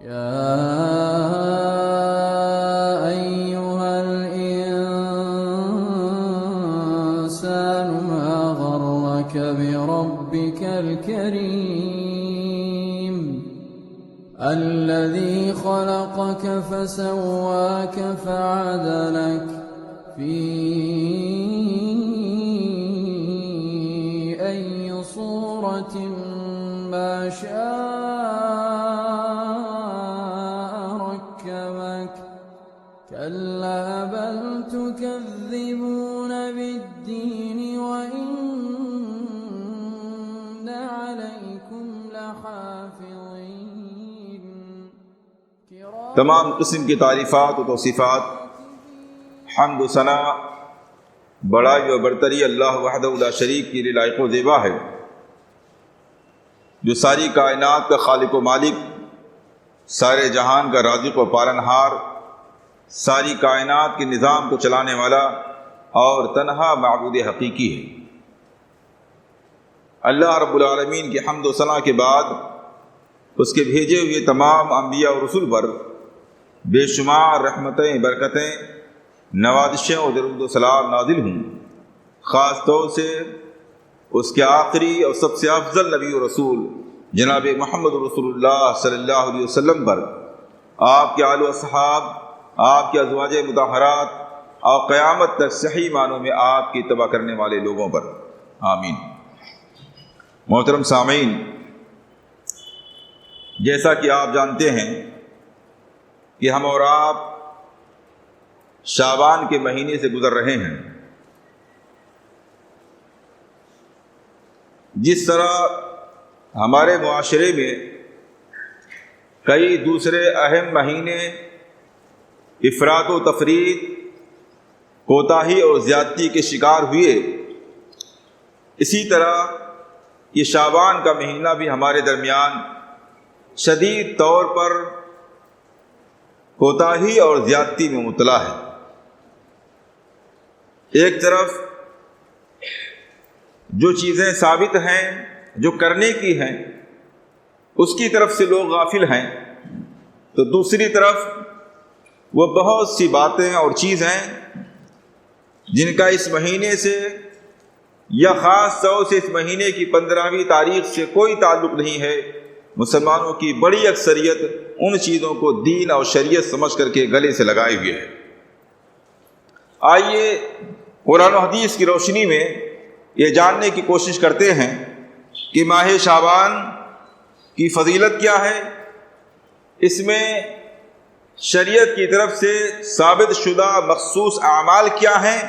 يا أيها الإنسان ما غرك بربك الكريم الذي خلقك فسواك فعدلك في أي صورة ما شاء ركبك كلا بل تكذبون بالدين وإن عليكم لحافظين تمام قسم کی تعریفات و توصیفات، حمد و ثنا، بڑائی و برتری اللہ وحدہ لا شریک کی لائق و زیبا ہے، جو ساری کائنات کا خالق و مالک، سارے جہان کا رازق و پالنہار، ساری کائنات کے نظام کو چلانے والا اور تنہا معبود حقیقی ہے۔ اللہ رب العالمین کی حمد و ثنا کے بعد اس کے بھیجے ہوئے تمام انبیاء اور رسول پر بے شمار رحمتیں، برکتیں، نوازشیں اور درود و سلام نازل ہوں، خاص طور سے اس کے آخری اور سب سے افضل نبی و رسول جناب محمد رسول اللہ صلی اللہ علیہ وسلم پر، آپ کے آل و اصحاب، آپ کے ازواج مطہرات اور قیامت تک صحیح معنوں میں آپ کی اتباع کرنے والے لوگوں پر، آمین۔ محترم سامعین، جیسا کہ آپ جانتے ہیں کہ ہم اور آپ شعبان کے مہینے سے گزر رہے ہیں۔ جس طرح ہمارے معاشرے میں کئی دوسرے اہم مہینے افراط و تفریط، کوتاہی اور زیادتی کے شکار ہوئے، اسی طرح یہ شعبان کا مہینہ بھی ہمارے درمیان شدید طور پر کوتاہی اور زیادتی میں مبتلا ہے۔ ایک طرف جو چیزیں ثابت ہیں، جو کرنے کی ہیں، اس کی طرف سے لوگ غافل ہیں، تو دوسری طرف وہ بہت سی باتیں اور چیزیں جن کا اس مہینے سے یا خاص طور سے اس مہینے کی 15ویں تاریخ سے کوئی تعلق نہیں ہے، مسلمانوں کی بڑی اکثریت ان چیزوں کو دین اور شریعت سمجھ کر کے گلے سے لگائے ہوئے ہے۔ آئیے قرآن و حدیث کی روشنی میں یہ جاننے کی کوشش کرتے ہیں کہ ماہ شعبان کی فضیلت کیا ہے، اس میں شریعت کی طرف سے ثابت شدہ مخصوص اعمال کیا ہیں،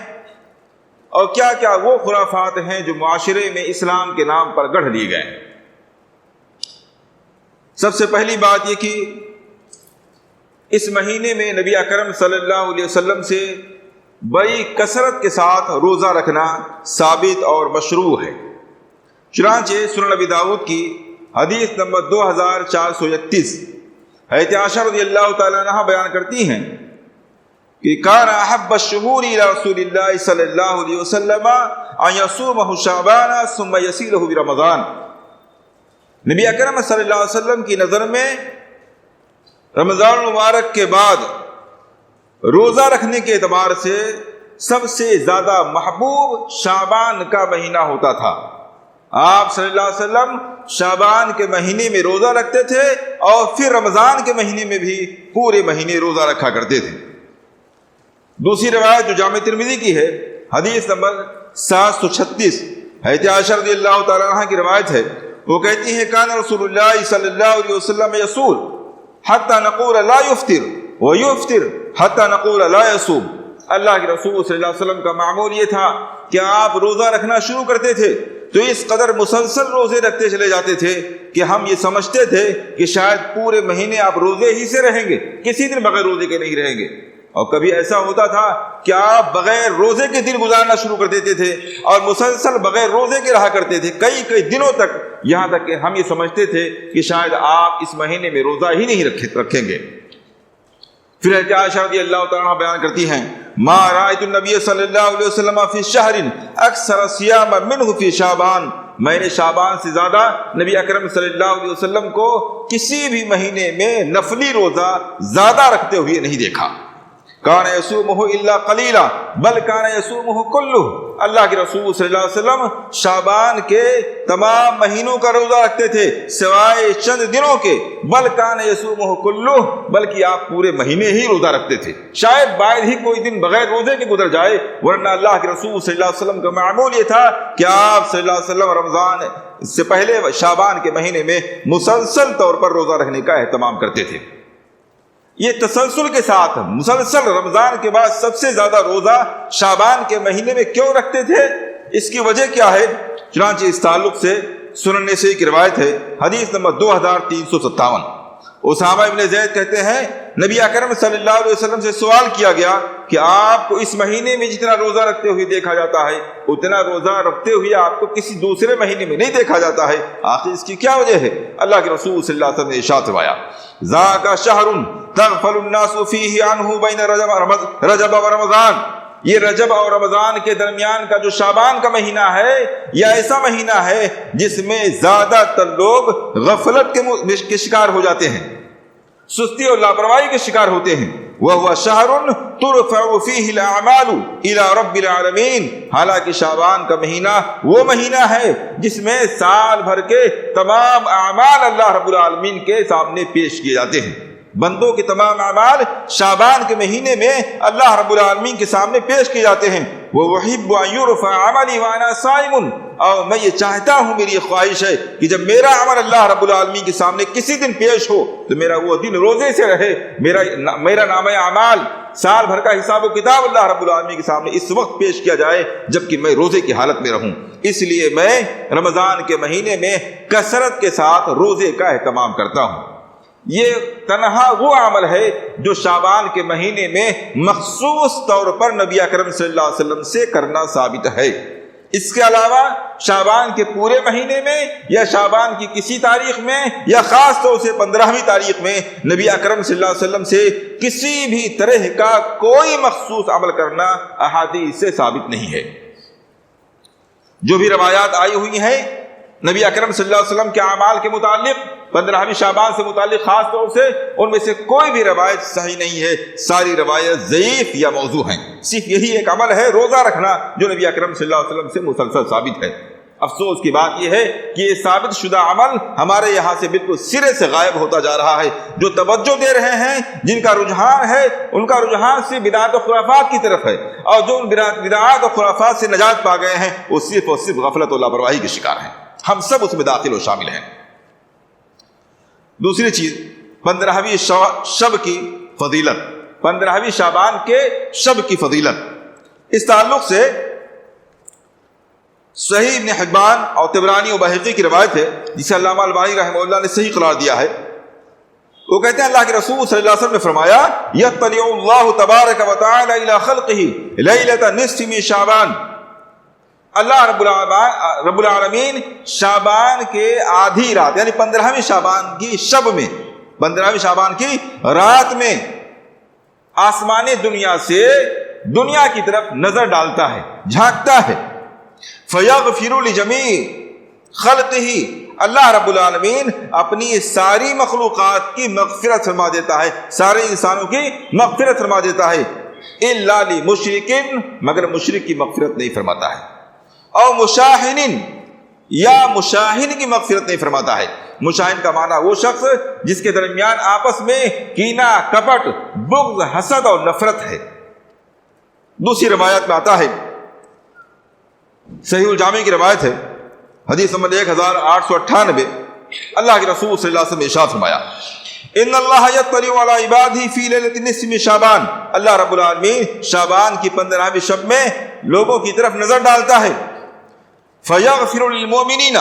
اور کیا کیا وہ خرافات ہیں جو معاشرے میں اسلام کے نام پر گڑھ لیے گئے ہیں۔ سب سے پہلی بات یہ کہ اس مہینے میں نبی اکرم صلی اللہ علیہ وسلم سے بڑی کثرت کے ساتھ روزہ رکھنا ثابت اور مشروع ہے۔ چنانچہ سنن نبی داؤد کی حدیث نمبر 2431 حضرت عائشہ رضی اللہ تعالیٰ عنہ بیان کرتی ہیں کہ کان احب الشہور الی رسول اللہ صلی اللہ علیہ وسلم ان یصومہ شعبان ثم یصیلہ برمضان۔ نبی اکرم صلی اللہ علیہ وسلم کی نظر میں رمضان المبارک کے بعد روزہ رکھنے کے اعتبار سے سب سے زیادہ محبوب شعبان کا مہینہ ہوتا تھا۔ آپ صلی اللہ علیہ وسلم شعبان کے مہینے میں روزہ رکھتے تھے اور پھر رمضان کے مہینے میں بھی پورے مہینے روزہ رکھا کرتے تھے۔ دوسری روایت جو جامع ترمذی کی ہے، حدیث نمبر 736 حضرت عائشہ رضی اللہ تعالیٰ عنہ کی روایت ہے، وہ کہتی ہیں کان رسول اللہ صلی اللہ علیہ وسلم یصوم حتی نقول لا یفطر ویفطر حتی نقول لا یصوم۔ اللہ کے رسول صلی اللہ علیہ وسلم کا معمول یہ تھا کہ آپ روزہ رکھنا شروع کرتے تھے تو اس قدر مسلسل روزے رکھتے چلے جاتے تھے کہ ہم یہ سمجھتے تھے کہ شاید پورے مہینے آپ روزے ہی سے رہیں گے، کسی دن بغیر روزے کے نہیں رہیں گے۔ اور کبھی ایسا ہوتا تھا کہ آپ بغیر روزے کے دن گزارنا شروع کر دیتے تھے اور مسلسل بغیر روزے کے رہا کرتے تھے کئی دنوں تک، یہاں تک کہ ہم یہ سمجھتے تھے کہ شاید آپ اس مہینے میں روزہ ہی نہیں رکھیں گے۔ پھر حضرت عائشہ رضی اللہ تعالیٰ عنہ بیان کرتی ہیں ما رأيت النبي صلی اللہ علیہ وسلم فی شہر اکثر صیاما منہ فی شعبان میں نے شعبان سے زیادہ نبی اکرم صلی اللہ علیہ وسلم کو کسی بھی مہینے میں نفلی روزہ زیادہ رکھتے ہوئے نہیں دیکھا۔ کان یصومہ الا قلیلا بل کان یصومہ کلہ، اللہ کے رسول صلی اللہ علیہ وسلم شعبان کے تمام مہینوں کا روزہ رکھتے تھے سوائے چند دنوں کے، بل کان یصومہ کلہ، بلکہ آپ پورے مہینے ہی روزہ رکھتے تھے، شاید باید ہی کوئی دن بغیر روزے کے گزر جائے، ورنہ اللہ کے رسول صلی اللہ علیہ وسلم کا معمول یہ تھا کہ آپ صلی اللہ علیہ وسلم رمضان سے پہلے شعبان کے مہینے میں مسلسل طور پر روزہ رکھنے کا اہتمام کرتے تھے۔ یہ تسلسل کے ساتھ مسلسل رمضان کے بعد سب سے زیادہ روزہ شعبان کے مہینے میں کیوں رکھتے تھے؟ اس کی وجہ کیا ہے؟ چنانچہ اس تعلق سے سنن نسائی کی روایت ہے، حدیث نمبر 2357۔ اسامہ ابن زید کہتے ہیں نبی اکرم صلی اللہ علیہ وسلم سے سوال کیا گیا کہ آپ کو اس مہینے میں جتنا روزہ رکھتے ہوئے دیکھا جاتا ہے اتنا روزہ رکھتے ہوئے آپ کو کسی دوسرے مہینے میں نہیں دیکھا جاتا ہے، آخر اس کی کیا وجہ ہے؟ اللہ کے رسول صلی اللہ علیہ وسلم نے ارشاد فرمایا ذاک شہر تغفل الناس فیہ عنہ بین رجب و رمضان، یہ رجب اور رمضان کے درمیان کا جو شعبان کا مہینہ ہے یہ ایسا مہینہ ہے جس میں زیادہ تر لوگ غفلت کے شکار ہو جاتے ہیں، سستی اور لاپرواہی کے شکار ہوتے ہیں۔ وَهُوَ شَهْرٌ تُرْفَعُ فِيهِ الْأَعْمَالُ إِلَى رَبِّ الْعَالَمِينَ، حالانکہ شعبان کا مہینہ وہ مہینہ ہے جس میں سال بھر کے تمام اعمال اللہ رب العالمین کے سامنے پیش کیے جاتے ہیں۔ بندوں کے تمام اعمال شعبان کے مہینے میں اللہ رب العالمین کے سامنے پیش کیے جاتے ہیں۔ وَأُحِبُّ أَن يُرْفَعَ عَمَلِي وَأَنَا صَائِمٌ، اور میں یہ چاہتا ہوں، میری یہ خواہش ہے کہ جب میرا عمل اللہ رب العالمین کے سامنے کسی دن پیش ہو تو میرا وہ دن روزے سے رہے، میرا نامہ اعمال سال بھر کا حساب و کتاب اللہ رب العالمین کے سامنے اس وقت پیش کیا جائے جبکہ میں روزے کی حالت میں رہوں۔ اس لیے میں رمضان کے مہینے میں کثرت کے ساتھ روزے کا اہتمام کرتا ہوں۔ یہ تنہا وہ عمل ہے جو شعبان کے مہینے میں مخصوص طور پر نبی اکرم صلی اللہ علیہ وسلم سے کرنا ثابت ہے۔ اس کے علاوہ شعبان کے پورے مہینے میں یا شعبان کی کسی تاریخ میں یا خاص طور سے 15ویں تاریخ میں نبی اکرم صلی اللہ علیہ وسلم سے کسی بھی طرح کا کوئی مخصوص عمل کرنا احادیث سے ثابت نہیں ہے۔ جو بھی روایات آئی ہوئی ہیں نبی اکرم صلی اللہ علیہ وسلم کے اعمال کے متعلق 15ویں شعبان سے متعلق خاص طور سے، ان میں سے کوئی بھی روایت صحیح نہیں ہے، ساری روایت ضعیف یا موضوع ہیں۔ صرف یہی ایک عمل ہے روزہ رکھنا جو نبی اکرم صلی اللہ علیہ وسلم سے مسلسل ثابت ہے۔ افسوس کی بات یہ ہے کہ یہ ثابت شدہ عمل ہمارے یہاں سے بالکل سرے سے غائب ہوتا جا رہا ہے۔ جو توجہ دے رہے ہیں، جن کا رجحان ہے، ان کا رجحان صرف بدعات و خرافات کی طرف ہے، اور جو ان بدعات و خرافات سے نجات پا گئے ہیں وہ صرف اور صرف غفلت و لاپرواہی کے شکار ہیں۔ ہم سب اس میں داخل و شامل ہیں۔ دوسری چیز 15ویں شب کی فضیلت، 15ویں شعبان کے شب کی فضیلت، اس تعلق سے صحیح ابن حبان اور طبرانی و بہقی کی روایت ہے جسے علامہ البانی رحمہ اللہ نے صحیح قرار دیا ہے۔ وہ کہتے ہیں اللہ کے رسول صلی اللہ علیہ وسلم نے فرمایا یطلع اللہ تبارک و تعالی الی خلقہ لیلۃ نصف من شعبان، اللہ رب العالمین شعبان کے آدھی رات یعنی 15ویں شعبان کی شب میں، 15ویں شعبان کی رات میں آسمان دنیا سے دنیا کی طرف نظر ڈالتا ہے، جھانکتا ہے۔ فیغفر لجمیع خلقہ، اللہ رب العالمین اپنی ساری مخلوقات کی مغفرت فرما دیتا ہے، سارے انسانوں کی مغفرت فرما دیتا ہے، الا لمشرک، مگر مشرک کی مغفرت نہیں فرماتا ہے، اور مشاہن یا مشاہن کی مغفرت نہیں فرماتا ہے۔ مشاہن کا معنی وہ شخص جس کے درمیان آپس میں کینہ، کپٹ، بغض، حسد اور نفرت ہے۔ دوسری روایت میں آتا ہے، صحیح الجامع کی روایت ہے، حدیث نمبر 1898، اللہ کے رسول صلی اللہ علیہ وسلم نے ارشاد فرمایا ان اللہ یطلع علی عبادہ فی لیلۃ النصف من شعبان، اللہ رب العالمین شعبان کی 15ویں شب میں لوگوں کی طرف نظر ڈالتا ہے، فیغفر للمؤمنین،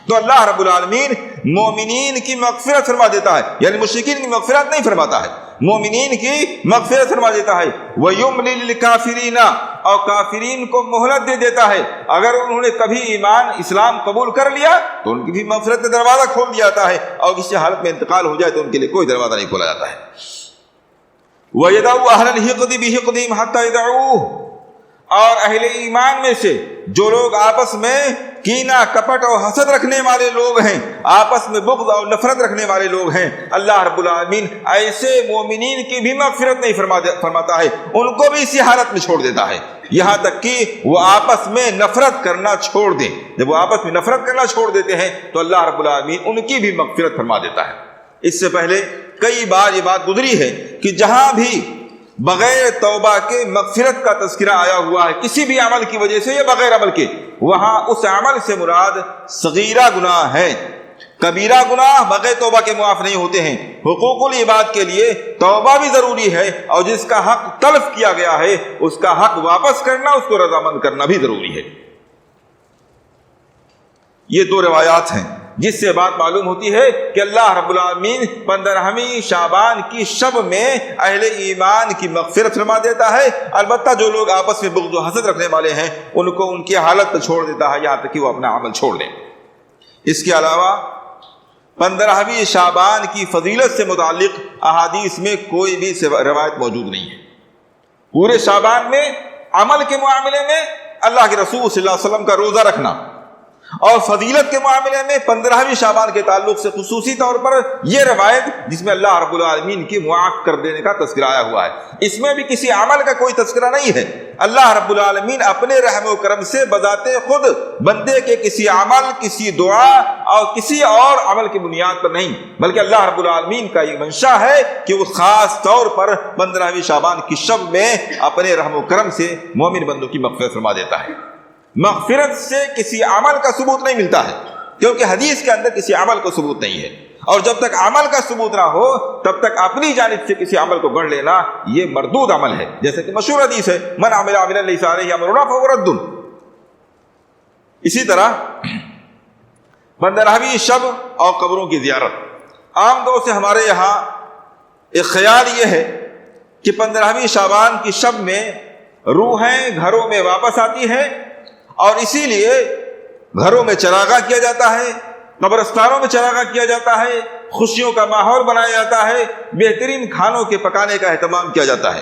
تو اللہ رب العالمین مومنین کی مغفرت فرما دیتا ہے، یعنی مشرکین کی مغفرت نہیں فرماتا ہے، مومنین کی مغفرت فرما دیتا ہے، وَيُمْلِي لِلْكَافِرِينَ، اور کافرین کو مہلت دے دیتا ہے، اگر انہوں نے کبھی ایمان اسلام قبول کر لیا تو ان کی بھی مغفرت کا دروازہ کھول دیا جاتا ہے، اور کسی حالت میں انتقال ہو جائے تو ان کے لیے کوئی دروازہ نہیں کھولا جاتا ہے۔ وَيَدَعُ أَهْلَ الْحِقْدِ بِحِقْدِهِمْ حَتَّى يَدَعُوهُ، اور اہل ایمان میں سے جو لوگ آپس میں کینہ کپٹ اور حسد رکھنے والے لوگ ہیں، آپس میں بغض اور نفرت رکھنے والے لوگ ہیں، اللہ رب العالمین ایسے مومنین کی بھی مغفرت نہیں فرماتا ہے، ان کو بھی اسی حالت میں چھوڑ دیتا ہے، یہاں تک کہ وہ آپس میں نفرت کرنا چھوڑ دیں۔ جب وہ آپس میں نفرت کرنا چھوڑ دیتے ہیں تو اللہ رب العالمین ان کی بھی مغفرت فرما دیتا ہے۔ اس سے پہلے کئی بار یہ بات گزری ہے کہ جہاں بھی بغیر توبہ کے مغفرت کا تذکرہ آیا ہوا ہے کسی بھی عمل کی وجہ سے یا بغیر عمل کے، وہاں اس عمل سے مراد صغیرہ گناہ ہے، کبیرہ گناہ بغیر توبہ کے معاف نہیں ہوتے ہیں۔ حقوق العباد کے لیے توبہ بھی ضروری ہے، اور جس کا حق تلف کیا گیا ہے اس کا حق واپس کرنا، اس کو رضامند کرنا بھی ضروری ہے۔ یہ دو روایات ہیں جس سے بات معلوم ہوتی ہے کہ اللہ رب العالمین 15ویں شعبان کی شب میں اہل ایمان کی مغفرت فرما دیتا ہے، البتہ جو لوگ آپس میں بغض و حسد رکھنے والے ہیں ان کو ان کی حالت پر چھوڑ دیتا ہے، یہاں تک کہ وہ اپنا عمل چھوڑ لیں۔ اس کے علاوہ 15ویں شعبان کی فضیلت سے متعلق احادیث میں کوئی بھی روایت موجود نہیں ہے۔ پورے شعبان میں عمل کے معاملے میں اللہ کے رسول صلی اللہ علیہ وسلم کا روزہ رکھنا، اور فضیلت کے معاملے میں 15ویں شعبان کے تعلق سے خصوصی طور پر یہ روایت جس میں اللہ رب العالمین کی معاف کر دینے کا تذکرہ آیا ہوا ہے، اس میں بھی کسی عمل کا کوئی تذکرہ نہیں ہے۔ اللہ رب العالمین اپنے رحم و کرم سے بذات خود بندے کے کسی عمل، کسی دعا اور کسی اور عمل کی بنیاد پر نہیں، بلکہ اللہ رب العالمین کا یہ منشا ہے کہ وہ خاص طور پر 15ویں شعبان کی شب میں اپنے رحم و کرم سے مومن بندوں کی مغفرت فرما دیتا ہے۔ مغفرت سے کسی عمل کا ثبوت نہیں ملتا ہے، کیونکہ حدیث کے اندر کسی عمل کو ثبوت نہیں ہے، اور جب تک عمل کا ثبوت نہ ہو تب تک اپنی جانب سے کسی عمل کو گڑھ لینا یہ مردود عمل ہے، جیسے کہ مشہور حدیث ہے من عمل عملا لیس علیہ امرنا فہو رد۔ اسی طرح 15ویں شب اور قبروں کی زیارت، عام طور سے ہمارے یہاں ایک خیال یہ ہے کہ 15ویں شعبان کی شب میں روحیں گھروں میں واپس آتی ہیں، اور اسی لیے گھروں میں چراغاں کیا جاتا ہے، قبرستانوں میں چراغاں کیا جاتا ہے، خوشیوں کا ماحول بنایا جاتا ہے، بہترین کھانوں کے پکانے کا اہتمام کیا جاتا ہے۔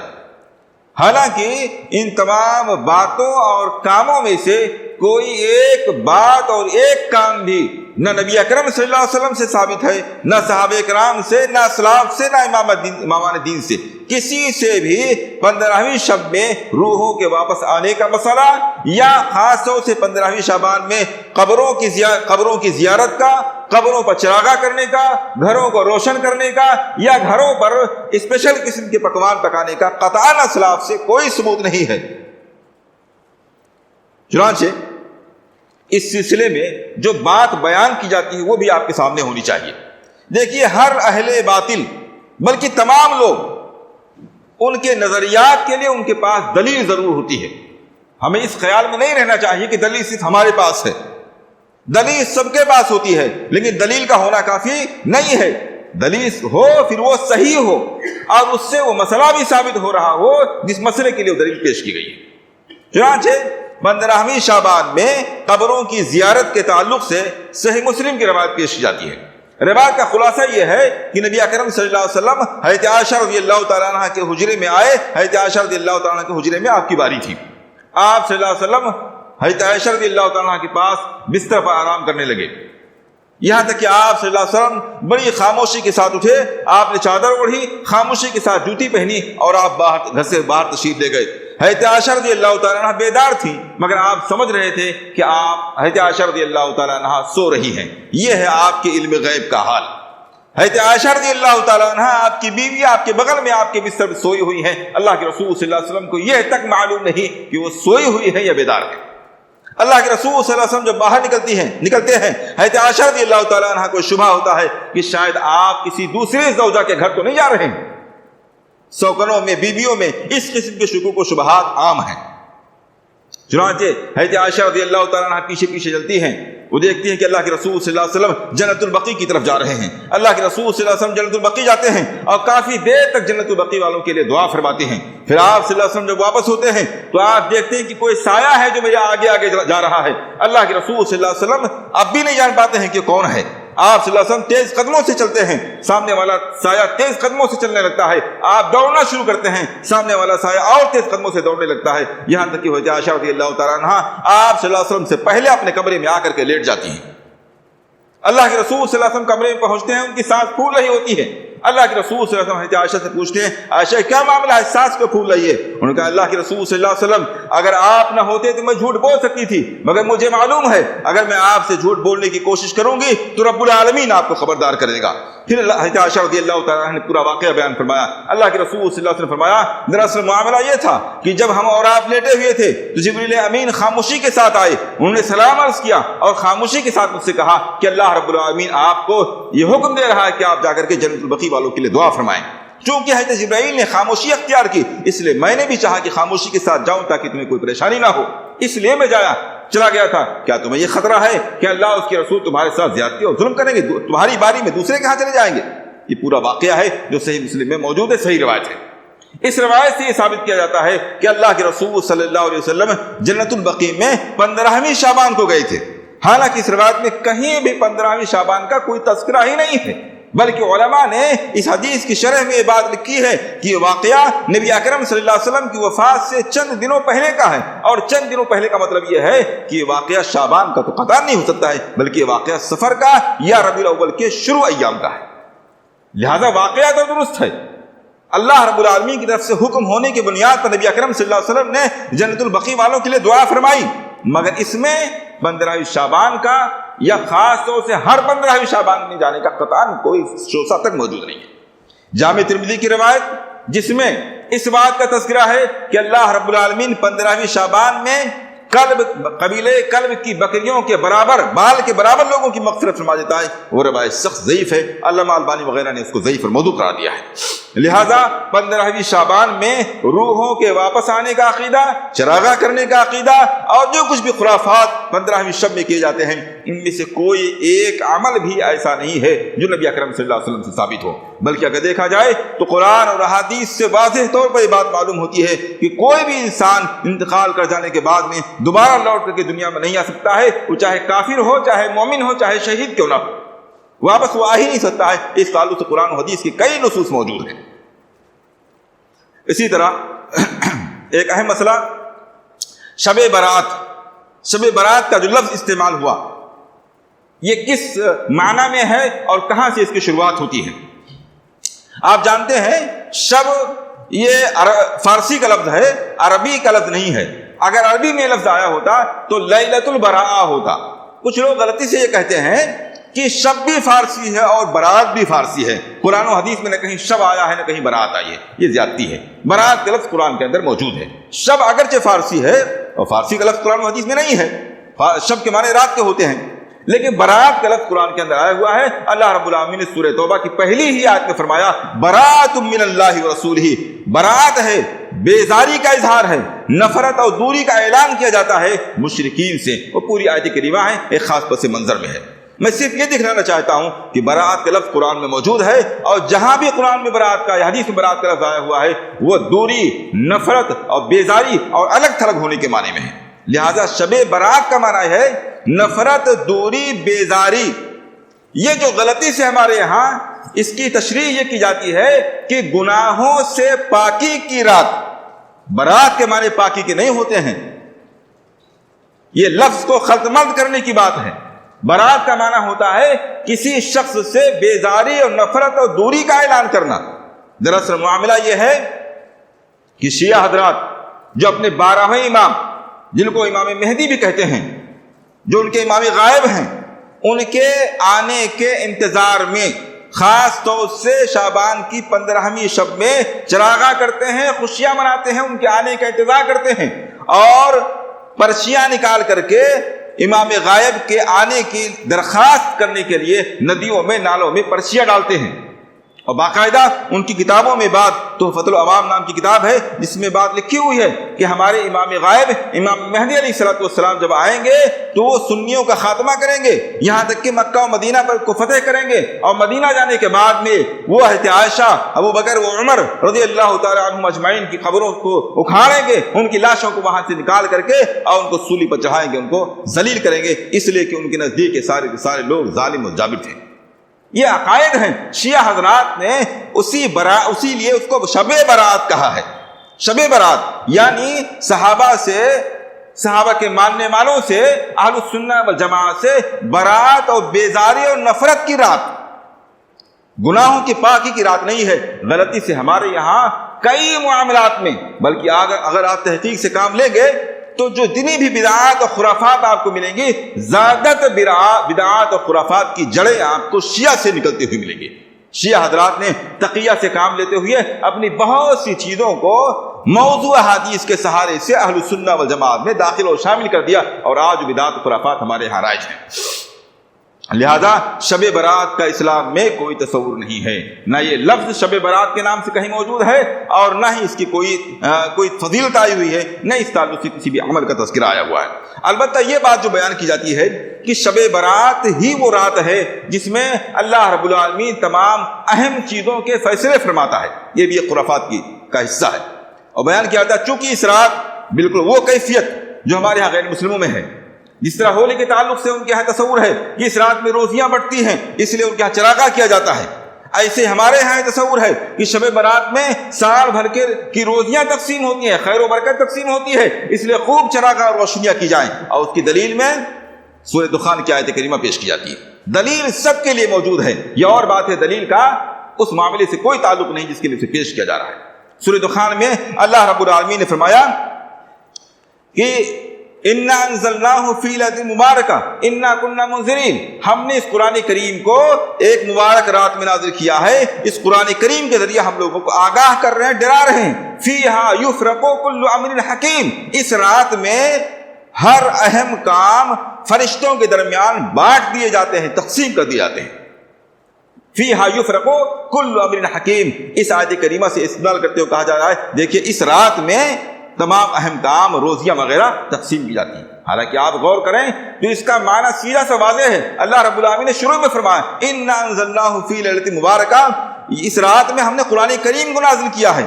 حالانکہ ان تمام باتوں اور کاموں میں سے کوئی ایک بات اور ایک کام بھی نہ نبی اکرم صلی اللہ علیہ وسلم سے ثابت ہے، نہ صحابہ کرام سے، نہ اسلاف سے، نہ امامان دین سے، کسی سے بھی 15ویں شب میں روحوں کے واپس آنے کا مسئلہ، یا خاص طور سے 15ویں شعبان میں قبروں کی زیارت کا، قبروں پر چراغاں کرنے کا، گھروں کو روشن کرنے کا، یا گھروں پر اسپیشل قسم کے پکوان پکانے کا قطعاً اسلاف سے کوئی ثبوت نہیں ہے۔ چنانچہ اس سلسلے میں جو بات بیان کی جاتی ہے وہ بھی آپ کے سامنے ہونی چاہیے۔ دیکھیے، ہر اہل باطل بلکہ تمام لوگ ان کے نظریات کے لیے ان کے پاس دلیل ضرور ہوتی ہے۔ ہمیں اس خیال میں نہیں رہنا چاہیے کہ دلیل صرف ہمارے پاس ہے، دلیل سب کے پاس ہوتی ہے، لیکن دلیل کا ہونا کافی نہیں ہے۔ دلیل ہو پھر وہ صحیح ہو، اور اس سے وہ مسئلہ بھی ثابت ہو رہا ہو جس مسئلے کے لیے وہ دلیل پیش کی گئی ہے۔ چنانچہ 15ویں شعبان میں قبروں کی زیارت کے تعلق سے صحیح مسلم کی روایت پیش کی جاتی ہے۔ روایت کا خلاصہ یہ ہے کہ نبی اکرم صلی اللہ علیہ وسلم حضرت عائشہ رضی اللہ تعالیٰ عنہ کے حجرے میں آئے۔ حضرت عائشہ رضی اللہ تعالیٰ عنہ کے حجرے میں آپ کی باری تھی۔ آپ صلی اللہ علیہ وسلم حضرت عائشہ رضی اللہ تعالیٰ عنہ کے پاس بستر پر آرام کرنے لگے، یہاں تک کہ آپ صلی اللہ علیہ وسلم بڑی خاموشی کے ساتھ اٹھے، آپ نے چادر اوڑھی، خاموشی کے ساتھ جوتی پہنی، اور آپ گھر سے باہر تشریف لے گئے۔ حضرت عائشہ رضی اللہ تعالیٰ عنہ بیدار تھی، مگر آپ سمجھ رہے تھے کہ آپ حضرت عائشہ رضی اللہ تعالیٰ عنہ سو رہی ہیں۔ یہ ہے آپ کے علم غیب کا حال۔ حضرت عائشہ رضی اللہ تعالیٰ عنہ آپ کی بیوی آپ کے بغل میں آپ کے بستر پر سوئی ہوئی ہیں، اللہ کے رسول صلی اللہ علیہ وسلم کو یہ تک معلوم نہیں کہ وہ سوئی ہوئی ہے یا بیدار ہے۔ اللہ کے رسول صلی اللہ علیہ وسلم جب باہر نکلتے ہیں، حضرت عائشہ رضی اللہ تعالیٰ عنہ کو شبہ ہوتا ہے کہ شاید آپ کسی دوسرے زوجہ کے گھر تو نہیں جا رہے ہیں۔ سوکنوں میں، بیویوں میں اس قسم کے شکوک و شبہات عام ہیں۔ چنانچہ حضرت عائشہ رضی اللہ تعالیٰ عنہ پیچھے چلتی ہیں، وہ دیکھتی ہیں کہ اللہ کے رسول صلی اللہ علیہ وسلم جنت البقیع کی طرف جا رہے ہیں۔ اللہ کے رسول صلی اللہ علیہ وسلم جنت البقیع جاتے ہیں اور کافی دیر تک جنت البقیع والوں کے لیے دعا فرماتے ہیں۔ پھر آپ صلی اللہ علیہ وسلم جب واپس ہوتے ہیں تو آپ دیکھتے ہیں کہ کوئی سایہ ہے جو میرے آگے جا رہا ہے۔ اللہ کے رسول صلی اللہ علیہ وسلم اب بھی نہیں جان پاتے ہیں کہ کون ہے۔ آپ صلی اللہ علیہ وسلم تیز قدموں سے چلتے ہیں، سامنے والا سایہ تیز قدموں سے چلنے لگتا ہے، آپ دوڑنا شروع کرتے ہیں، سامنے والا سایہ اور تیز قدموں سے دوڑنے لگتا ہے، یہاں تک کہ حضرت عائشہ رضی اللہ تعالیٰ عنہا آپ صلی اللہ علیہ وسلم سے پہلے اپنے کمرے میں آ کر کے لیٹ جاتی ہیں۔ اللہ کے رسول صلی اللہ علیہ وسلم کمرے میں پہنچتے ہیں، ان کی سانس پھول رہی ہوتی ہے۔ اللہ کے رسول صلی اللہ علیہ وسلم حضرت عائشہ سے پوچھتے ہیں، عائشہ کیا معاملہ ہے، سانس کیوں پھول رہی ہے؟ انہوں نے کہا اللہ کے رسول صلی اللہ علیہ وسلم اگر آپ نہ ہوتے تو میں جھوٹ بول سکتی تھی، مگر مجھے معلوم ہے اگر میں آپ سے جھوٹ بولنے کی کوشش کروں گی تو رب العالمین آپ کو خبردار کرے گا۔ پھر حضرت عائشہ رضی اللہ تعالیٰ عنہ نے پورا واقعہ بیان فرمایا۔ اللہ کے رسول صلی اللہ علیہ وسلم فرمایا دراصل معاملہ یہ تھا کہ جب ہم اور آپ لیٹے ہوئے تھے تو جبریل امین خاموشی کے ساتھ آئے، انہوں نے سلام عرض کیا اور خاموشی کے ساتھ مجھ سے کہا کہ اللہ رب العالمین آپ کو یہ حکم دے رہا ہے کہ آپ جا کر کے جنت البقیع والوں کے لیے دعا فرمائیں۔ چونکہ حضرت جبرائیل نے خاموشی اختیار کی، اس لیے میں نے بھی چاہا کہ خاموشی کے ساتھ جاؤں تاکہ تمہیں کوئی پریشانی نہ ہو، اس لیے میں چلا گیا تھا۔ کیا تمہیں یہ خطرہ ہے کہ اللہ اور اس کے رسول تمہارے ساتھ زیادتی اور ظلم کریں گے، تمہاری باری میں دوسرے کے ہاں چلے جائیں گے؟ یہ پورا واقعہ ہے جو صحیح مسلم میں موجود ہے، صحیح روایت ہے۔ اس روایت سے یہ ثابت کیا جاتا ہے کہ اللہ کے رسول صلی اللہ علیہ وسلم جنت البقیع میں 15ویں شعبان کو گئے تھے، حالانکہ اس روایت میں کہیں بھی 15ویں شعبان کا کوئی تذکرہ ہی نہیں ہے، بلکہ علماء نے اس حدیث کی شرح میں یہ بات لکھی ہے کہ یہ واقعہ نبی اکرم صلی اللہ علیہ وسلم کی وفات سے چند دنوں پہلے کا ہے، اور چند دنوں پہلے کا مطلب یہ ہے کہ یہ واقعہ شعبان کا تو قطعا نہیں ہو سکتا ہے، بلکہ یہ واقعہ سفر کا یا ربیع الاول کے شروع ایام کا ہے۔ لہذا واقعہ تو درست ہے، اللہ رب العالمین کی طرف سے حکم ہونے کی بنیاد پر نبی اکرم صلی اللہ علیہ وسلم نے جنت البقیع والوں کے لیے دعا فرمائی، مگر اس میں 15ویں شعبان کا یا خاص طور سے ہر 15ویں شعبان میں جانے کا قطعاً کوئی شوصہ تک موجود نہیں ہے۔ جامع ترمذی کی روایت جس میں اس بات کا تذکرہ ہے کہ اللہ رب العالمین 15ویں شعبان میں قبیلے کلب کی بکریوں کے برابر، بال کے برابر لوگوں کی مغفرت فرما دیتا ہے، وہ روایت سخت ضعیف ہے، علامہ البانی وغیرہ نے اس کو ضعیف اور موضوع قرار دیا ہے۔ لہذا 15ویں شعبان میں روحوں کے واپس آنے کا عقیدہ، چراغاں کرنے کا عقیدہ اور جو کچھ بھی خرافات 15ویں شب میں کیے جاتے ہیں، ان میں سے کوئی ایک عمل بھی ایسا نہیں ہے جو نبی اکرم صلی اللہ علیہ وسلم سے ثابت ہو، بلکہ اگر دیکھا جائے تو قرآن اور احادیث سے واضح طور پر یہ بات معلوم ہوتی ہے کہ کوئی بھی انسان انتقال کر جانے کے بعد میں دوبارہ لوٹ کر کے دنیا میں نہیں آ سکتا ہے، وہ چاہے کافر ہو، چاہے مومن ہو، چاہے شہید کیوں نہ ہو، واپس وہ آ ہی نہیں سکتا ہے۔ اس تعلق سے قرآن و حدیث کی کئی نصوص موجود ہیں۔ اسی طرح ایک اہم مسئلہ شب برات، شب برات کا جو لفظ استعمال ہوا یہ کس معنی میں ہے اور کہاں سے اس کی شروعات ہوتی ہے؟ آپ جانتے ہیں شب یہ فارسی کا لفظ ہے، عربی کا لفظ نہیں ہے۔ اگر عربی میں لفظ آیا ہوتا تو لیلۃ البراء ہوتا۔ کچھ لوگ غلطی سے یہ کہتے ہیں کہ شب بھی فارسی ہے اور برات بھی فارسی ہے، قرآن و حدیث میں نہ کہیں شب آیا ہے نہ کہیں برات آئی ہے، یہ زیادتی ہے۔ برات کا لفظ قرآن کے اندر موجود ہے، شب اگرچہ فارسی ہے اور فارسی کا لفظ قرآن و حدیث میں نہیں ہے، شب کے معنی رات کے ہوتے ہیں، لیکن برات کا لفظ قرآن کے اندر آیا ہوا ہے۔ اللہ رب العالمین نے سورہ توبہ کی پہلی ہی آیت میں فرمایا برات من اللہ ورسولہ، برات ہے، بیزاری کا اظہار ہے، نفرت اور دوری کا اعلان کیا جاتا ہے مشرکین سے۔ وہ پوری آیت کریمہ ہے، ایک خاص پس منظر میں ہے۔ میں صرف یہ دکھانا چاہتا ہوں کہ برات کا لفظ قرآن میں موجود ہے، اور جہاں بھی قرآن میں برات کا یا حدیث میں برات کا لفظ آیا ہوا ہے وہ دوری، نفرت اور بیزاری اور الگ تھلگ ہونے کے معنی میں ہے۔ لہذا شب برات کا معنی ہے نفرت، دوری، بیزاری۔ یہ جو غلطی سے ہمارے یہاں اس کی تشریح یہ کی جاتی ہے کہ گناہوں سے پاکی کی رات، برات کے معنی پاکی کے نہیں ہوتے ہیں، یہ لفظ کو خلطمند کرنے کی بات ہے۔ برات کا معنی ہوتا ہے کسی شخص سے بیزاری اور نفرت اور دوری کا اعلان کرنا۔ دراصل معاملہ یہ ہے کہ شیعہ حضرات جو اپنے 12ویں امام، جن کو امام مہدی بھی کہتے ہیں، جو ان کے امام غائب ہیں، ان کے آنے کے انتظار میں خاص طور سے شعبان کی 15ویں شب میں چراغاں کرتے ہیں، خوشیاں مناتے ہیں، ان کے آنے کا انتظار کرتے ہیں، اور پرچیاں نکال کر کے امام غائب کے آنے کی درخواست کرنے کے لیے ندیوں میں، نالوں میں پرچیاں ڈالتے ہیں۔ اور باقاعدہ ان کی کتابوں میں بات، تحفۃ العوام نام کی کتاب ہے جس میں بات لکھی ہوئی ہے کہ ہمارے امام غائب امام مہدی علیہ السلام جب آئیں گے تو وہ سنیوں کا خاتمہ کریں گے، یہاں تک کہ مکہ و مدینہ پر کو فتح کریں گے، اور مدینہ جانے کے بعد میں وہ حضرت عائشہ، ابو بکر و عمر رضی اللہ تعالیٰ عنہم اجمعین کی قبروں کو اکھاڑیں گے، ان کی لاشوں کو وہاں سے نکال کر کے اور ان کو سولی پر چڑھائیں گے، ان کو ذلیل کریں گے، اس لیے کہ ان کے نزدیک سارے لوگ ظالم و جابر تھے۔ یہ عقائد ہیں. شیعہ حضرات نے اسی لیے اس کو شب برات کہا ہے. شب برات یعنی صحابہ کے ماننے والوں سے، اہل السنہ والجماعت سے برات اور بیزاری اور نفرت کی رات، گناہوں کی پاکی کی رات نہیں ہے. غلطی سے ہمارے یہاں کئی معاملات میں، بلکہ اگر آپ تحقیق سے کام لیں گے تو جو جتنی بھی بدعات اور خرافات آپ کو ملیں گی، زیادہ تر بدعات اور خرافات کی جڑیں آپ کو شیعہ سے نکلتی ہوئی ملیں گی. شیعہ حضرات نے تقیہ سے کام لیتے ہوئے اپنی بہت سی چیزوں کو موضوع حدیث کے سہارے سے اہل السنہ والجماعت میں داخل اور شامل کر دیا، اور آج بدعات و خرافات ہمارے یہاں رائج ہیں. لہذا شب برات کا اسلام میں کوئی تصور نہیں ہے، نہ یہ لفظ شب برات کے نام سے کہیں موجود ہے، اور نہ ہی اس کی کوئی فضیلت آئی ہوئی ہے، نہ اس تعلق سے کسی بھی عمل کا تذکرہ آیا ہوا ہے. البتہ یہ بات جو بیان کی جاتی ہے کہ شب برات ہی وہ رات ہے جس میں اللہ رب العالمین تمام اہم چیزوں کے فیصلے فرماتا ہے، یہ بھی ایک خرافات کا حصہ ہے. اور بیان کیا جاتا ہے چونکہ اس رات بالکل وہ کیفیت جو ہمارے یہاں غیر مسلموں میں ہے، جس طرح ہولی کے تعلق سے ان کے یہاں تصور ہے کہ اس رات میں روزیاں بٹتی ہیں اس لیے ان کے یہاں چراغاں کیا جاتا ہے، ایسے ہمارے یہاں تصور ہے کہ شب برات میں سال بھر کی روزیاں تقسیم ہوتی ہیں، خیر و برکت تقسیم ہوتی ہے، اس لیے خوب چراغاں اور روشنیاں کی جائیں. اور اس کی دلیل میں سورہ دخان کی آیت کریمہ پیش کی جاتی ہے. دلیل سب کے لیے موجود ہے، یہ اور بات ہے دلیل کا اس معاملے سے کوئی تعلق نہیں جس کے لیے پیش کیا جا رہا ہے. سورہ دخان میں اللہ رب العالمین نے فرمایا کہ اِنَّا أَنزَلْنَاهُ فِي لَيْلَةٍ مُبَارَكَةٍ إِنَّا كُنَّا مُنذِرِينَ. ہم نے اس قرآن کریم کو ایک مبارک رات میں نازل کیا ہے، اس قرآن کریم کے ذریعے ہم لوگوں کو آگاہ کر رہے ہیں، ڈرا رہے ہیں. فِيهَا يُفْرَقُ كُلُّ أَمْرٍ حَكِيمٍ. اس رات میں ہر اہم کام فرشتوں کے درمیان بانٹ دیے جاتے ہیں، تقسیم کر دیے جاتے ہیں. فِيهَا يُفْرَقُ كُلُّ أَمْرٍ حَكِيمٍ. اس آیت کریمہ سے استدلال کرتے ہوئے کہا جا رہا ہے دیکھیے اس رات میں تمام اہم کام، روزیاں وغیرہ تقسیم کی جاتی ہیں. حالانکہ آپ غور کریں تو اس کا معنی سیدھا سا واضح ہے. اللہ رب العالمین نے شروع میں فرمایا اِنَّا أَنزَلْنَاهُ فِي لَيْلَةٍ مُبَارَكَةٍ. اس رات میں ہم نے قرآن کریم کو نازل کیا ہے.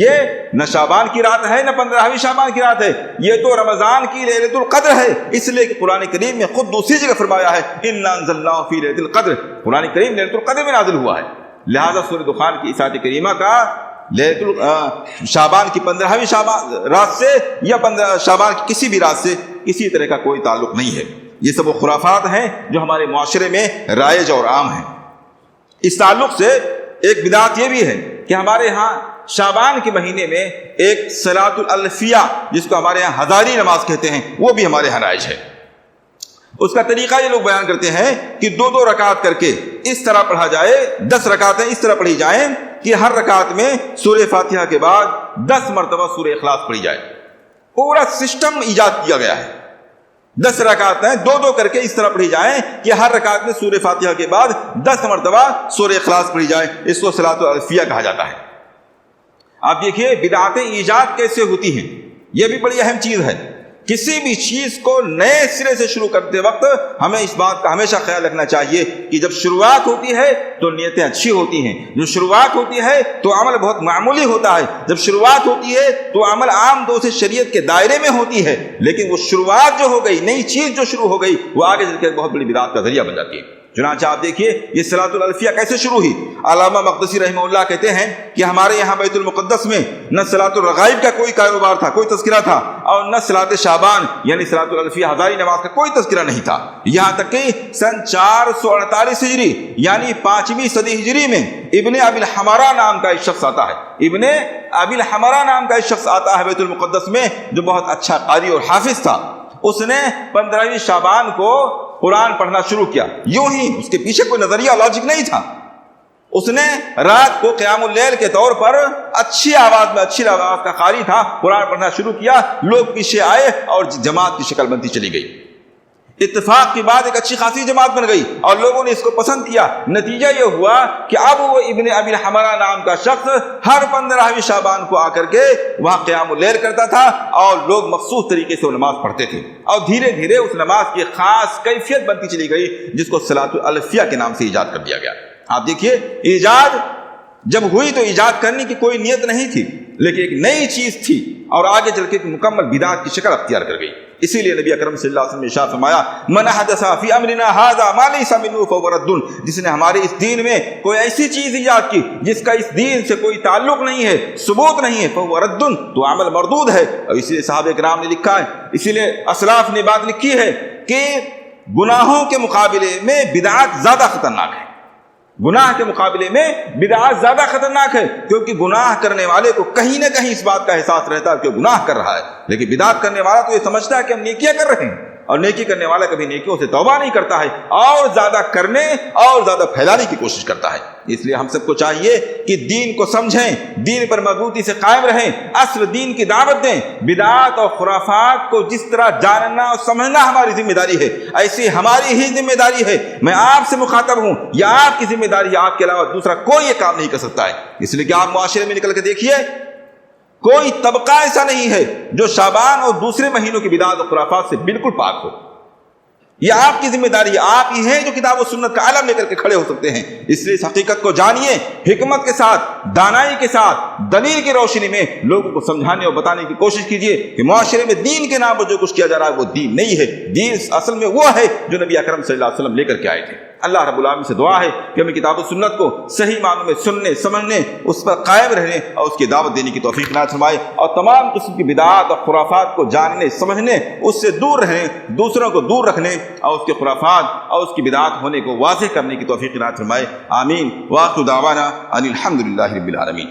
یہ نہ شعبان کی رات ہے نہ 15ویں شعبان کی رات ہے، یہ تو رمضان کی لیلۃ القدر ہے. اس لیے کہ قرآن کریم میں خود دوسری جگہ فرمایا ہے اِنَّا أَنزَلْنَاهُ فِي لَيْلَةِ الْقَدْرِ. قرآن کریم لیلۃ القدر میں نازل ہوا ہے. لہذا سورہ دخان کی اس آیت کریمہ کا شعبان کی 15ویں رات سے یا شعبان کی کسی بھی رات سے کسی طرح کا کوئی تعلق نہیں ہے. یہ سب وہ خرافات ہیں جو ہمارے معاشرے میں رائج اور عام ہیں. اس تعلق سے ایک بدعت یہ بھی ہے کہ ہمارے ہاں شعبان کے مہینے میں ایک صلاۃ الالفیہ جس کو ہمارے ہاں ہزاری نماز کہتے ہیں، وہ بھی ہمارے ہاں رائج ہے. اس کا طریقہ یہ لوگ بیان کرتے ہیں کہ 2 رکعت کر کے اس طرح پڑھا جائے، 10 رکعتیں اس طرح پڑھی جائیں کہ ہر رکعت میں سورہ فاتحہ کے بعد 10 مرتبہ سورہ اخلاص پڑھی جائے. پورا سسٹم ایجاد کیا گیا ہے. 10 رکعتیں 2 کر کے اس طرح پڑھی جائیں کہ ہر رکعت میں سورہ فاتحہ کے بعد 10 مرتبہ سورہ اخلاص پڑھی جائے. اس کو صلاۃ الالفیہ کہا جاتا ہے. آپ دیکھیے بدعتیں ایجاد کیسے ہوتی ہیں، یہ بھی بڑی اہم چیز ہے. کسی بھی چیز کو نئے سرے سے شروع کرتے وقت ہمیں اس بات کا ہمیشہ خیال رکھنا چاہیے کہ جب شروعات ہوتی ہے تو نیتیں اچھی ہوتی ہیں، جو شروعات ہوتی ہے تو عمل بہت معمولی ہوتا ہے، جب شروعات ہوتی ہے تو عمل عام طور سے شریعت کے دائرے میں ہوتی ہے، لیکن وہ شروعات جو ہو گئی، نئی چیز جو شروع ہو گئی، وہ آگے چل کے بہت بڑی بدعت کا ذریعہ بن جاتی ہے. چنانچہ آپ دیکھیے یہ صلاۃ الالفیہ کیسے شروع ہوئی. علامہ مقدسی رحمہ اللہ کہتے ہیں کہ ہمارے یہاں بیت المقدس میں نہ صلاۃ الرغائب کا کوئی کاروبار تھا، کوئی تذکرہ تھا، اور نہ صلاۃ شعبان یعنی صلاۃ الالفیہ ہزاری نماز کا کوئی تذکرہ نہیں تھا. یہاں تک کہ سن 448 ہجری یعنی 5ویں صدی ہجری میں ابن ابی الحمرا نام کا ایک شخص آتا ہے. ابن ابی الحمرا نام کا ایک شخص آتا ہے بیت المقدس میں جو بہت اچھا قاری اور حافظ تھا. اس نے 15ویں شعبان کو قرآن پڑھنا شروع کیا. یوں ہی اس کے پیچھے کوئی نظریہ لاجک نہیں تھا. اس نے رات کو قیام اللیل کے طور پر اچھی آواز کا قاری تھا، قرآن پڑھنا شروع کیا. لوگ پیچھے آئے اور جماعت کی شکل بنتی چلی گئی. اتفاق کی بات ایک اچھی خاصی جماعت بن گئی اور لوگوں نے اس کو پسند کیا. نتیجہ یہ ہوا کہ اب وہ ابن ابی الحمرا نام کا شخص ہر 15ویں شعبان کو آ کر کے وہاں قیام اللیل کرتا تھا اور لوگ مخصوص طریقے سے وہ نماز پڑھتے تھے. اور دھیرے دھیرے اس نماز کی خاص کیفیت بنتی چلی گئی جس کو صلاۃ الالفیہ کے نام سے ایجاد کر دیا گیا. آپ دیکھیے ایجاد جب ہوئی تو ایجاد کرنے کی کوئی نیت نہیں تھی، لیکن ایک نئی چیز تھی اور آگے چل کے مکمل بدعت کی شکل اختیار کر گئی. اسی لیے نبی اکرم صلی اللہ علیہ وسلم نے ارشاد فرمایا من احدث فی امرنا ھذا ما لیس منہ فہو رد، جس نے ہمارے اس دین میں کوئی ایسی چیز ایجاد کی جس کا اس دین سے کوئی تعلق نہیں ہے، ثبوت نہیں ہے، فہو رد، تو عمل مردود ہے۔ اور اسی لیے صحابہ کرام نے لکھا ہے، اسی لیے اسلاف نے بات لکھی ہے کہ گناہوں کے مقابلے میں بدعات زیادہ خطرناک ہے، گناہ کے مقابلے میں بدعات زیادہ خطرناک ہے، کیونکہ گناہ کرنے والے کو کہیں نہ کہیں اس بات کا احساس رہتا ہے کہ گناہ کر رہا ہے، لیکن بدعات کرنے والا تو یہ سمجھتا ہے کہ ہم نیکیاں کر رہے ہیں، اور نیکی کرنے والا کبھی نیکیوں سے توبہ نہیں کرتا ہے، اور زیادہ کرنے اور زیادہ پھیلانے کی کوشش کرتا ہے۔ اس لیے ہم سب کو چاہیے کہ دین کو سمجھیں، دین پر مضبوطی سے قائم رہیں، اصل دین کی دعوت دیں۔ بدعات اور خرافات کو جس طرح جاننا اور سمجھنا ہماری ذمہ داری ہے، ایسی ہماری ہی ذمہ داری ہے۔ میں آپ سے مخاطب ہوں، یا آپ کی ذمہ داری ہے، آپ کے علاوہ دوسرا کوئی یہ کام نہیں کر سکتا ہے۔ اس لیے کہ آپ معاشرے میں نکل کے دیکھیے، کوئی طبقہ ایسا نہیں ہے جو شعبان اور دوسرے مہینوں کی بدعات اور خرافات سے بالکل پاک ہو۔ یہ آپ کی ذمہ داری ہے، آپ ہی ہیں جو کتاب و سنت کا علم لے کر کے کھڑے ہو سکتے ہیں۔ اس لیے اس حقیقت کو جانیے، حکمت کے ساتھ، دانائی کے ساتھ، دلیل کی روشنی میں لوگوں کو سمجھانے اور بتانے کی کوشش کیجیے کہ معاشرے میں دین کے نام پر جو کچھ کیا جا رہا ہے وہ دین نہیں ہے۔ دین اصل میں وہ ہے جو نبی اکرم صلی اللہ علیہ وسلم لے کر کے آئے تھے۔ اللہ رب العالمین سے دعا ہے کہ ہمیں کتاب و سنت کو صحیح معنوں میں سننے، سمجھنے، اس پر قائم رہنے اور اس کی دعوت دینے کی توفیق عنایت فرمائے، اور تمام قسم کی بدعات اور خرافات کو جاننے، سمجھنے، اس سے دور رہنے، دوسروں کو دور رکھنے اور اس کے خرافات اور اس کی بدعات ہونے کو واضح کرنے کی توفیق عنایت فرمائے۔ آمین۔ وآخر دعوانا ان الحمد للہ رب العالمین۔